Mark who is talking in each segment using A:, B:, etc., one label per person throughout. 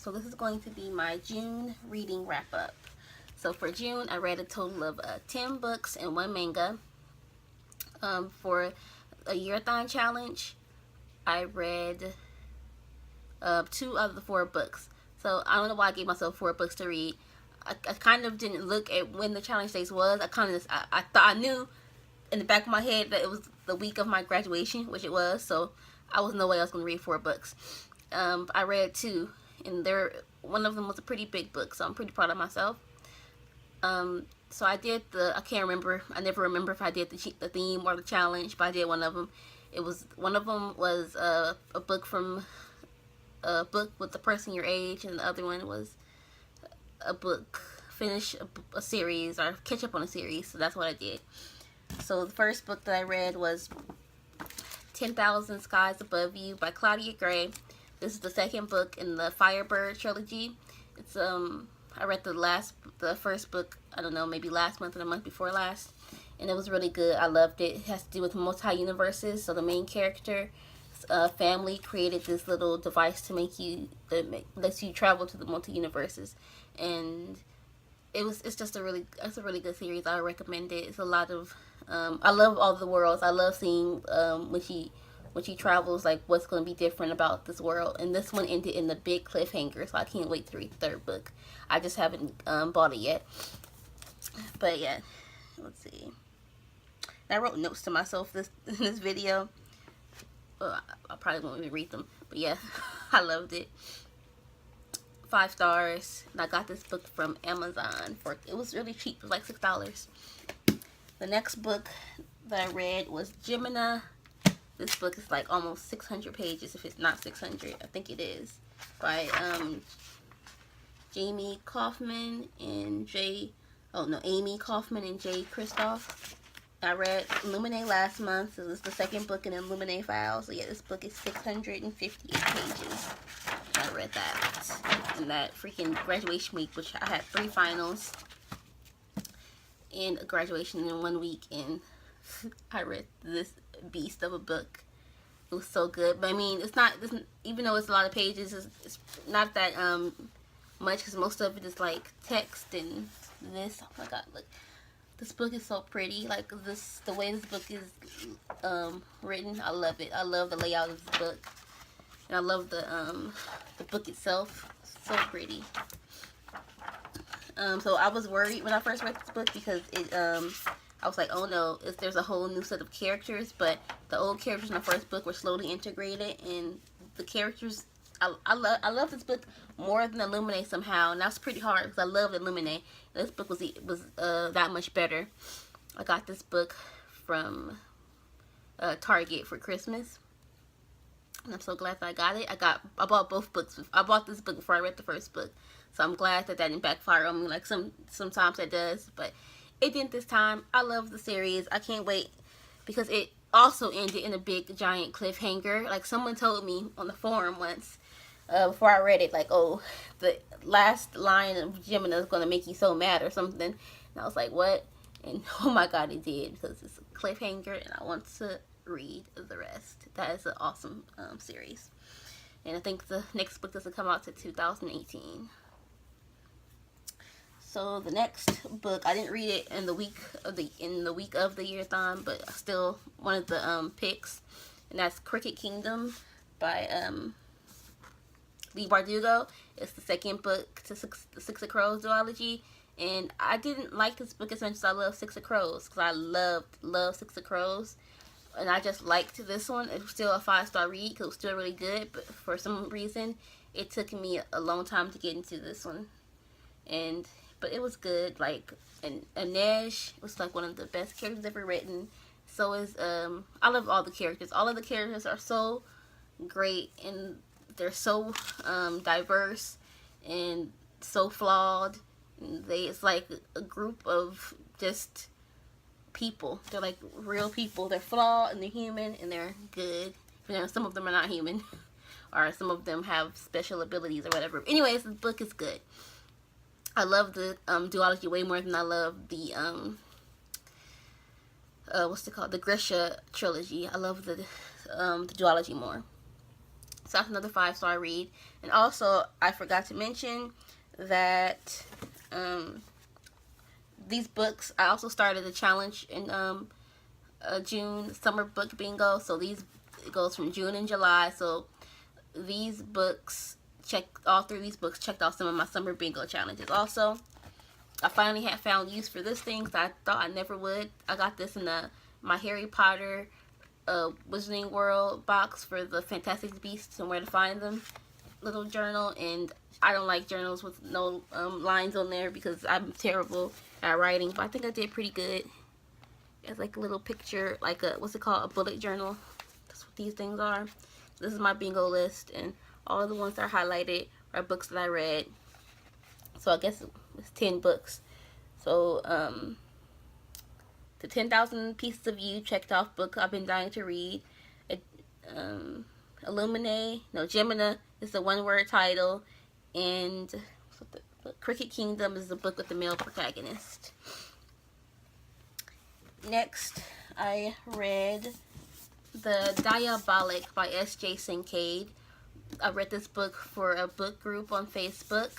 A: So this is going to be my June reading wrap up. So for June, I read a total of 10 books and 1 manga. For a Ayearathon challenge, I read 2 out of the 4 books. So I don't know why I gave myself 4 books to read. I kind of didn't look at when the challenge days was. I kind of just, I thought I knew in the back of my head that it was the week of my graduation, which it was. So I was no way I was going to read 4 books. I read 2, and one of them was a pretty big book, so I'm pretty proud of myself. So I did I can't remember. I never remember if I did the theme or the challenge, but I did one of them. One of them was a book with the person your age, and the other one was a book, finish a series or catch up on a series. So that's what I did. So the first book that I read was 10,000 Skies Above You by Claudia Gray. This is the second book in the Firebird trilogy. It's I read the first book, I don't know, maybe last month or the month before last, and it was really good. I loved it. It has to do with multi-universes. So the main character family created this little device to lets you travel to the multi-universes, and it's just a really good series. I recommend it. It's a lot of I love all the worlds. I love seeing when she travels, like what's going to be different about this world. And this one ended in the big cliffhanger, so I can't wait to read the 3rd book. I just haven't bought it yet. But yeah, let's see. I wrote notes to myself in this video. Well, I probably won't even read them, but yeah, I loved it. 5 stars. And I got this book from Amazon it was really cheap. It was like $6. The next book that I read was Gemini. This book is like almost 600 pages, if it's not 600. I think it is. By Amy Kaufman and Jay Kristoff. I read Illuminae last month, so this is the second book in Illuminae files. So yeah, this book is 658 pages. I read that in that freaking graduation week, which I had 3 finals and a graduation in 1 week, and I read this beast of a book. It was so good. But I mean, even though it's a lot of pages, it's not that much, because most of it is like text and this. Oh my god, look, this book is so pretty. Like the way this book is written, I love it. I love the layout of this book, and I love the book itself. It's so pretty. So I was worried when I first read this book, because I was like, oh no, there's a whole new set of characters, but the old characters in the first book were slowly integrated, and the characters, I love this book more than Illuminae somehow, and that's pretty hard because I love Illuminae. This book was that much better. I got this book from Target for Christmas, and I'm so glad that I got it. I bought both books. I bought this book before I read the first book, so I'm glad that didn't backfire on me like sometimes it does, but it didn't this time. I love the series. I can't wait, because it also ended in a big giant cliffhanger. Like someone told me on the forum once, before I read it, like, oh, the last line of Gemini is going to make you so mad or something. And I was like, what? And oh my god, it did, because it's a cliffhanger, and I want to read the rest. That is an awesome series. And I think the next book doesn't come out to 2018. So the next book, I didn't read it in the week of the Ayearathon, but still one of the picks, and that's Cricket Kingdom by Lee Bardugo. It's the second book to the Six of Crows duology, and I didn't like this book as much as I love Six of Crows, because I love Six of Crows, and I just liked this one. It was still a 5-star read because it was still really good, but for some reason it took me a long time to get into this one, but it was good. Like, and Inej was like one of the best characters ever written. So is I love all the characters. All of the characters are so great, and they're so diverse and so flawed. It's like a group of just people. They're like real people. They're flawed and they're human and they're good. You know, some of them are not human, or some of them have special abilities or whatever. Anyways, the book is good. I love the duology way more than I love the what's it called? The Grisha trilogy. I love the duology more. So that's another 5-star read. And also, I forgot to mention that these books, I also started a challenge in June, summer book bingo. So it goes from June and July. So these books, all 3 of these books checked off some of my summer bingo challenges. Also, I finally had found use for this thing that I thought I never would. I got this in my Harry Potter Wizarding World box for the Fantastic Beasts and Where to Find Them little journal, and I don't like journals with no lines on there because I'm terrible at writing, but I think I did pretty good. It's like a little picture, like what's it called, a bullet journal. That's what these things are. This is my bingo list, and all of the ones that are highlighted are books that I read. So I guess it's 10 books. So the 10,000 Pieces of You checked off book I've been dying to read. Gemina is the one-word title, and Cricket Kingdom is the book with the male protagonist. Next, I read The Diabolic by S.J. Sinclair. I read this book for a book group on Facebook,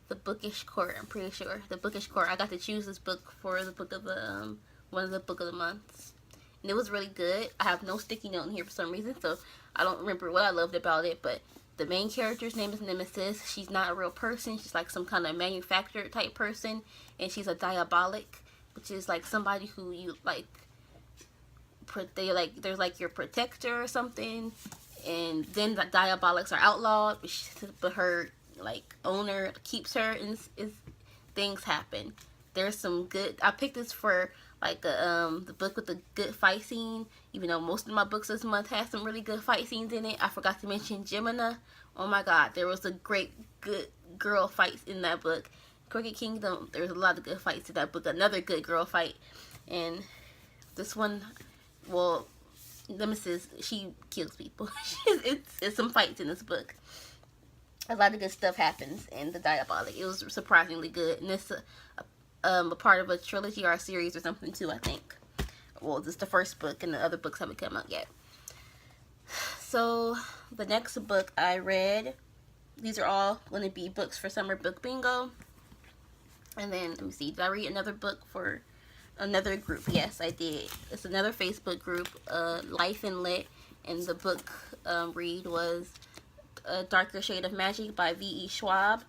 A: the Bookish Court. I'm pretty sure the Bookish Court. I got to choose this book for the book of the one of the book of the months, and it was really good. I have no sticky note in here for some reason, so I don't remember what I loved about it. But the main character's name is Nemesis. She's not a real person. She's like some kind of manufactured type person, and she's a diabolic, which is like somebody who you like. They're like your protector or something, and then the diabolics are outlawed, but her like owner keeps her, and things happen. There's some good. I picked this for like the book with the good fight scene, even though most of my books this month had some really good fight scenes in it. I forgot to mention Gemina. Oh my god, there was a great good girl fight in that book. Cricket Kingdom, there's a lot of good fights in that book. Another good girl fight, and this one, well, Nemesis, she kills people. it's some fights in this book. A lot of good stuff happens in The Diabolic. It was surprisingly good, and it's a part of a trilogy or a series or something too, I think. Well, this is the first book, and the other books haven't come out yet. So the next book I read, these are all going to be books for summer book bingo. And then let me see, did I read another book for another group? Yes, I did. It's another Facebook group, Life and Lit, and the book read was A Darker Shade of Magic by V.E. Schwab.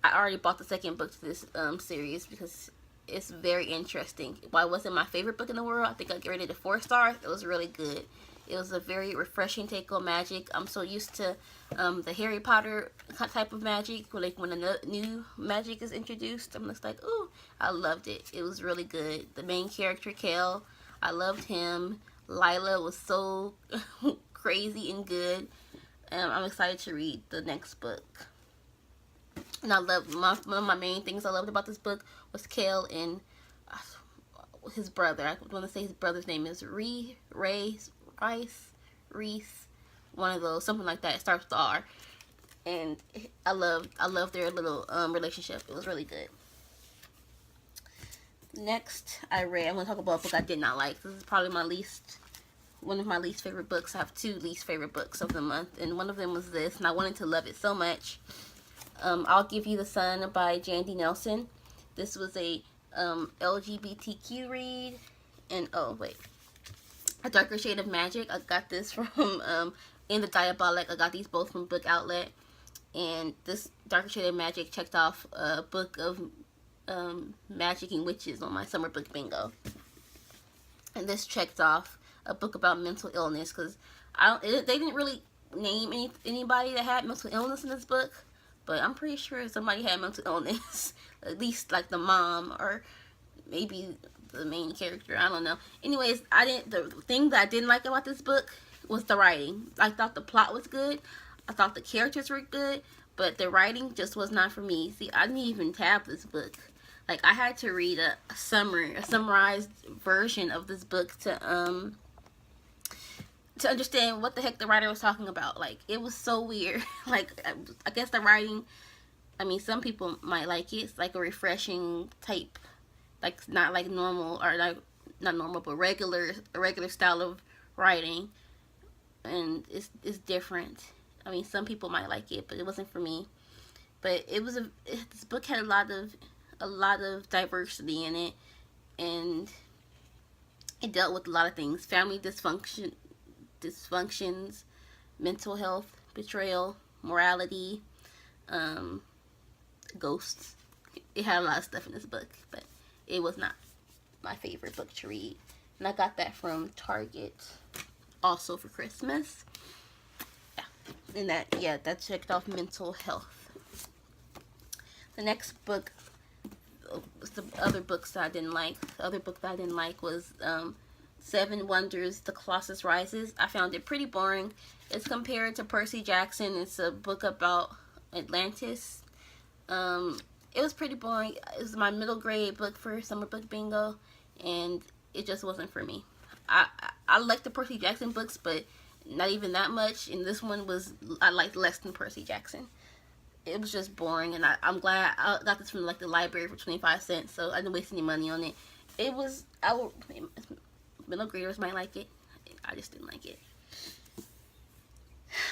A: I already bought the second book to this series because it's very interesting. While it wasn't my favorite book in the world, I think I gave it 4 stars. It was really good. It was a very refreshing take on magic. I'm so used to the Harry Potter type of magic, like when a new magic is introduced. I'm just like, ooh, I loved it. It was really good. The main character, Kel, I loved him. Lila was so crazy and good. I'm excited to read the next book. And I loved, one of my main things I loved about this book was Kel and his brother. I want to say his brother's name is Reese, one of those, something like that. It starts with R. And I loved their little relationship. It was really good. Next, I'm going to talk about a book I did not like. This is probably one of my least favorite books. I have 2 least favorite books of the month, and one of them was this, and I wanted to love it so much. I'll Give You the Sun by Jandy Nelson. This was a LGBTQ read, and A Darker Shade of Magic. I got this from In the Diabolic. I got these both from Book Outlet, and this Darker Shade of Magic checked off a book of magic and witches on my summer book bingo, and this checked off a book about mental illness, because they didn't really name anybody that had mental illness in this book. But I'm pretty sure somebody had mental illness. At least like the mom, or maybe the main character. I don't know. Anyways, the thing that I didn't like about this book was the writing. I thought the plot was good. I thought the characters were good. But the writing just was not for me. See, I didn't even tab this book. Like, I had to read a summarized version of this book to understand what the heck the writer was talking about. Like, it was so weird. Like, I guess the writing, I mean, some people might like it. It's like a refreshing type, like, not like normal, or like, not normal, but a regular style of writing. and it's different. I mean, some people might like it, but it wasn't for me. But this book had a lot of diversity in it, and it dealt with a lot of things: family dysfunctions, mental health, betrayal, morality, um, ghosts. It had a lot of stuff in this book, but it was not my favorite book to read. And I got that from Target, also for Christmas. Yeah, and that checked off mental health. The next book, the other books that I didn't like. The other book that I didn't like was Seven Wonders: The Colossus Rises. I found it pretty boring. It's compared to Percy Jackson. It's a book about Atlantis. It was pretty boring. It was my middle grade book for summer book bingo, and it just wasn't for me. I like the Percy Jackson books, but not even that much. And this one I liked less than Percy Jackson. It was just boring, and I'm glad I got this from like the library for 25 cents, so I didn't waste any money on it. Middle graders might like it. I just didn't like it.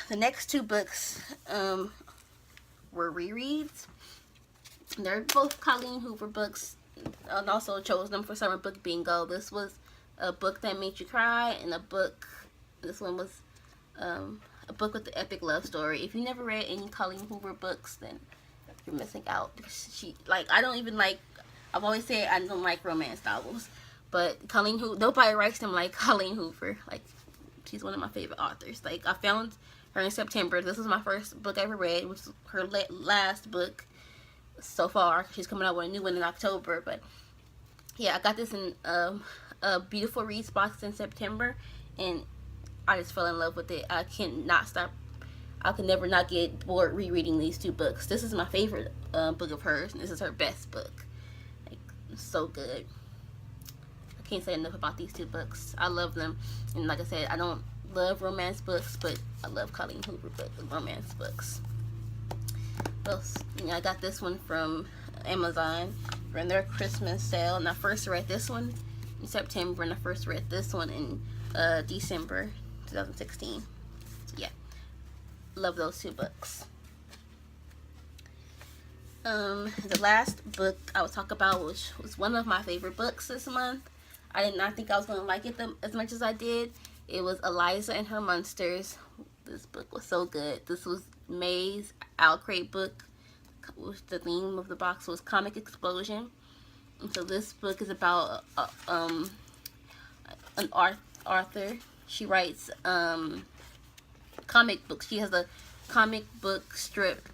A: The next two books were rereads. They're both Colleen Hoover books, and also chose them for summer book bingo. This was a book that made you cry, and this one was a book with the epic love story. If you never read any Colleen Hoover books, then you're missing out. I've always said I don't like romance novels, but Colleen Hoover, nobody writes them like Colleen Hoover. Like, she's one of my favorite authors. Like, I found her in September. This was my first book I ever read, which was her last book so far. She's coming out with a new one in October, but yeah, I got this in a beautiful reads box in September, and I just fell in love with it. I cannot stop. I could never not get bored rereading these two books. This is my favorite book of hers, and this is her best book. Like, so good. I can't say enough about these two books. I love them, and like I said, I don't love romance books, but I love Colleen Hoover romance books. Well, I got this one from Amazon from their Christmas sale, and I first read this one in September, and I first read this one in December 2016. So yeah, love those two books. The last book I would talk about, which was one of my favorite books this month. I did not think I was going to like it as much as I did. It was Eliza and Her Monsters. This book was so good. This was May's Arykareads book. The theme of the box was Comic Explosion. And so this book is about an author. She writes comic books. She has a comic book strip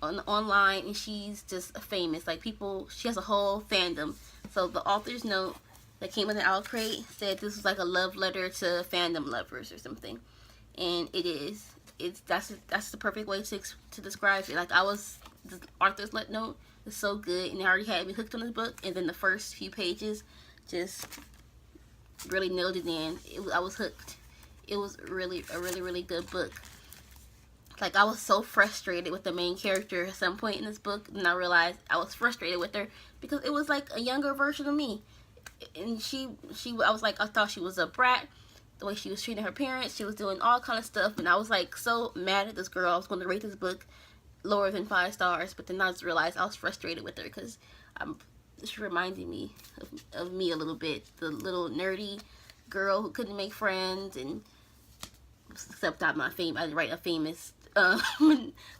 A: online, and she's just famous. Like, she has a whole fandom. So the author's note that came with an Arykareads said this was like a love letter to fandom lovers or something, and it is. That's the perfect way to describe it. Like, the author's note is so good, and it already had me hooked on this book. And then the first few pages just really nailed it in. I was hooked. It was a really good book. Like, I was so frustrated with the main character at some point in this book, and I realized I was frustrated with her because it was like a younger version of me. And I thought she was a brat. The way she was treating her parents, she was doing all kind of stuff, and I was like so mad at this girl. I was going to rate this book lower than 5 stars, but then I just realized I was frustrated with her because she reminded me of me a little bit. The little nerdy girl who couldn't make friends, and except I write a famous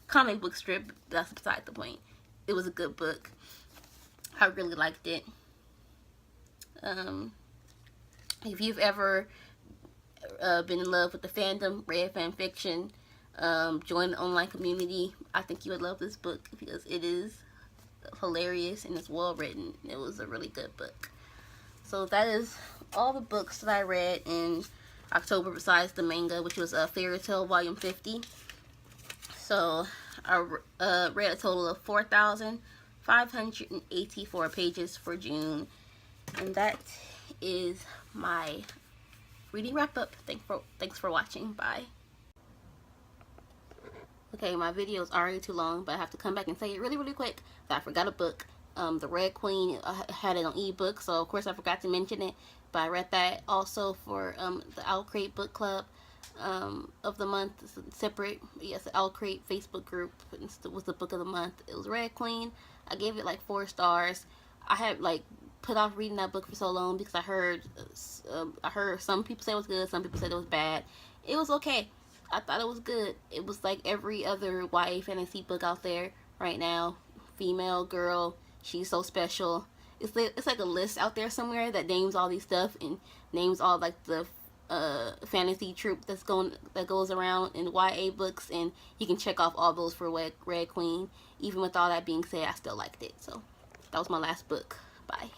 A: comic book strip. That's beside the point. It was a good book. I really liked it. If you've ever been in love with the fandom, read fan fiction, join the online community, I think you would love this book because it is hilarious and it's well written. It was a really good book. So that is all the books that I read in October besides the manga, which was Fairy Tale Volume 50. So I read a total of 4,584 pages for June, and that is my reading wrap up. Thanks for watching. Bye. Okay, my video is already too long, but I have to come back and say it really quick that I forgot a book. The Red Queen, I had it on ebook, so of course I forgot to mention it, but I read that also for the Ayearathon book club. of the month. It's separate. Yes, Arykareads Facebook group was the book of the month. It was Red Queen. I gave it like 4 stars. I had like put off reading that book for so long because I heard some people say it was good, some people said it was bad. It was okay. I thought it was good. It was like every other YA fantasy book out there right now. Female girl, she's so special. It's like a list out there somewhere that names all these stuff and names all like the fantasy trope that goes around in YA books, and you can check off all those for Red Queen. Even with all that being said, I still liked it. So that was my last book. Bye.